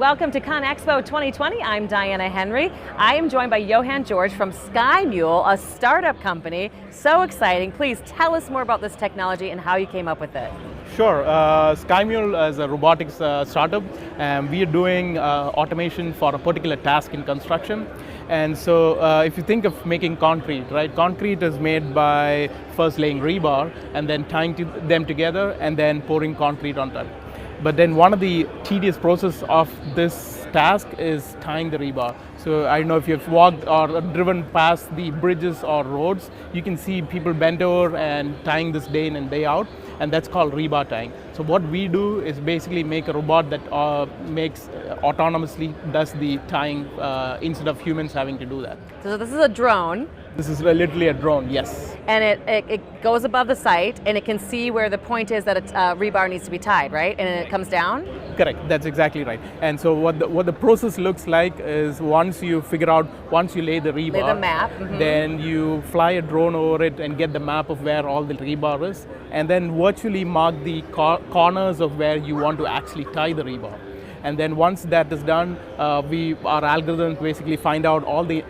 welcome to ConExpo 2020. I'm Diana Henry. I am joined by Eohan George from SkyMul, a startup company. So exciting. Please tell us more about this technology and how you came up with it. Sure. SkyMul is a robotics startup, and we are doing automation for a particular task in construction. And so if you think of making concrete, right? Concrete is made by first laying rebar and then tying them together and then pouring concrete on top. But then one of the tedious process of this task is tying the rebar. So I don't know if you've walked or driven past the bridges or roads, you can see people bent over and tying this day in and day out, and that's called rebar tying. So what we do is basically make a robot that autonomously does the tying instead of humans having to do that. So this is a drone. This is literally a drone, yes. And it goes above the site and it can see where the point is that rebar needs to be tied, right? And then it comes down? Correct, that's exactly right. And so what the process looks like is once you lay the rebar, lay the map. Then you fly a drone over it and get the map of where all the rebar is, and then virtually mark the corners of where you want to actually tie the rebar. And then once that is done, our algorithms basically find out all the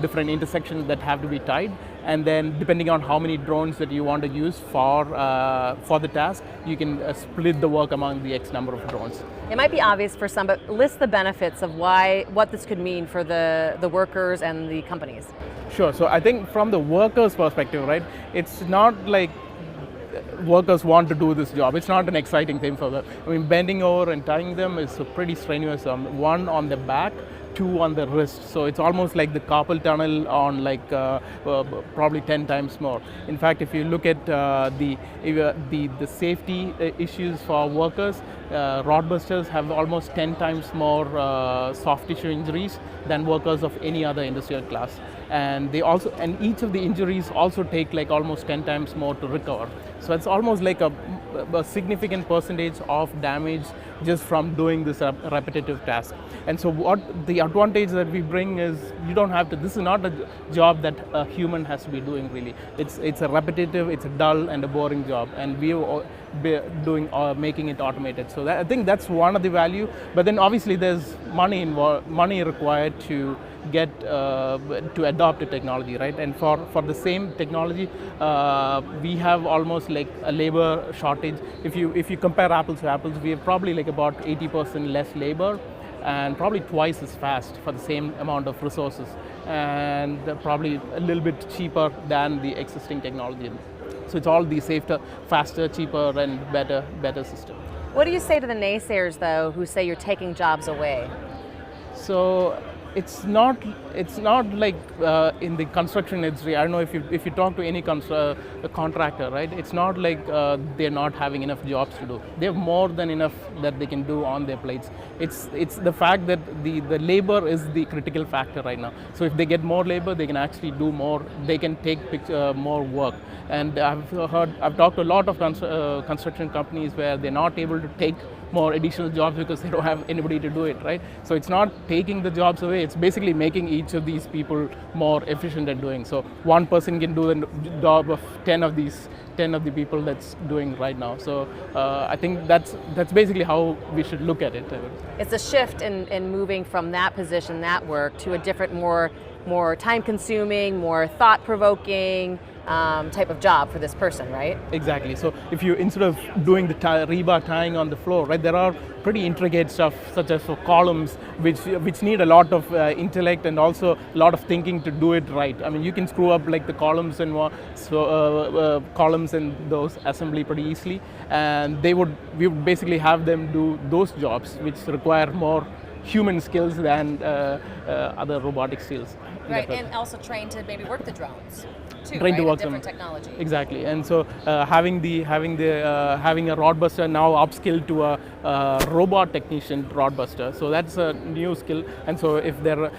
different intersections that have to be tied. And then depending on how many drones that you want to use for the task, you can split the work among the X number of drones. It might be obvious for some, but list the benefits of what this could mean for the workers and the companies. Sure, so I think from the workers' perspective, right, it's not like workers want to do this job. It's not an exciting thing for them. I mean, bending over and tying them is pretty strenuous. One on the back, two on the wrist. So it's almost like the carpal tunnel on probably 10 times more. In fact, if you look at the safety issues for workers, rod busters have almost 10 times more soft tissue injuries than workers of any other industrial class. And each of the injuries also take like almost 10 times more to recover. So it's almost like a significant percentage of damage just from doing this repetitive task. And so what the advantage that we bring is you don't have to, this is not a job that a human has to be doing really. It's a repetitive, it's a dull and a boring job, and we are making it automated. So I think that's one of the value, but then obviously there's money required to get to adopt the technology, right? And for the same technology, we have almost like a labor shortage. If you compare apples to apples, we have probably like about 80% less labor and probably twice as fast for the same amount of resources, and probably a little bit cheaper than the existing technology. So it's all the safer, faster, cheaper, and better system. What do you say to the naysayers though, who say you're taking jobs away? So it's not like in the construction industry. I don't know if you talk to any contractor, right? It's not like they're not having enough jobs to do. They have more than enough that they can do on their plates. It's the fact that the labor is the critical factor right now. So if they get more labor, they can actually do more. They can take more work. And I've talked to a lot of construction companies where they're not able to take more additional jobs because they don't have anybody to do it, right? So it's not taking the jobs away, it's basically making each of these people more efficient at doing. So one person can do the job of 10 of the people that's doing right now. So I think that's basically how we should look at it. It's a shift in moving from that position, that work, to a different, more time-consuming, more thought-provoking type of job for this person, right? Exactly. So if you, instead of doing the rebar tying on the floor, right, there are pretty intricate stuff such as for columns which need a lot of intellect and also a lot of thinking to do it right. I mean, you can screw up like the columns and columns and those assembly pretty easily, and we would basically have them do those jobs which require more human skills than other robotic skills. Right, and also trained to maybe work the drones too, trained right? to work different them. Technology. Exactly, and so having a rod buster now upskilled to a robot technician rod buster. So that's a new skill, and so if they're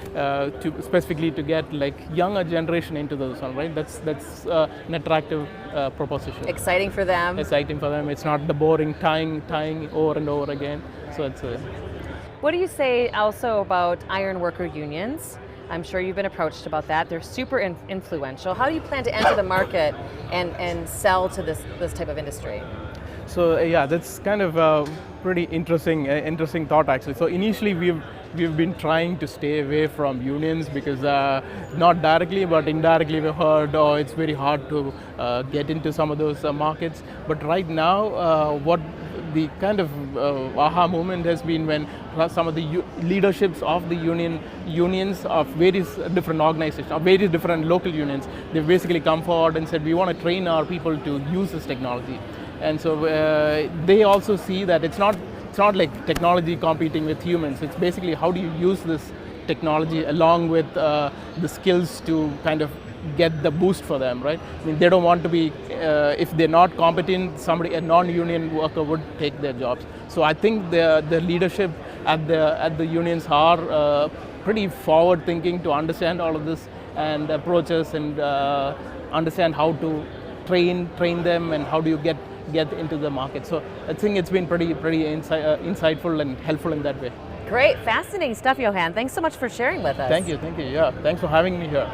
specifically to get like younger generation into those one, right? That's an attractive proposition. Exciting for them. Exciting for them. It's not the boring tying over and over again. So it's. What do you say also about iron worker unions? I'm sure you've been approached about that. They're super influential. How do you plan to enter the market and sell to this type of industry? So yeah, that's kind of a pretty interesting thought actually. So initially we've been trying to stay away from unions because not directly but indirectly we heard, oh, it's very hard to get into some of those markets. But right now, what the kind of aha moment has been when some of the leaderships of the unions of various different organizations, of various different local unions, they've basically come forward and said we want to train our people to use this technology. And so they also see that it's not like technology competing with humans. It's basically how do you use this technology along with the skills to kind of get the boost for them, right? I mean, they don't want to be, if they're not competent, a non-union worker would take their jobs. So I think the leadership at the unions are pretty forward-thinking to understand all of this and approach us and understand how to train them and how do you get into the market. So I think it's been pretty insightful and helpful in that way. Great, fascinating stuff, Eohan. Thanks so much for sharing with us. Thank you. Yeah, thanks for having me here.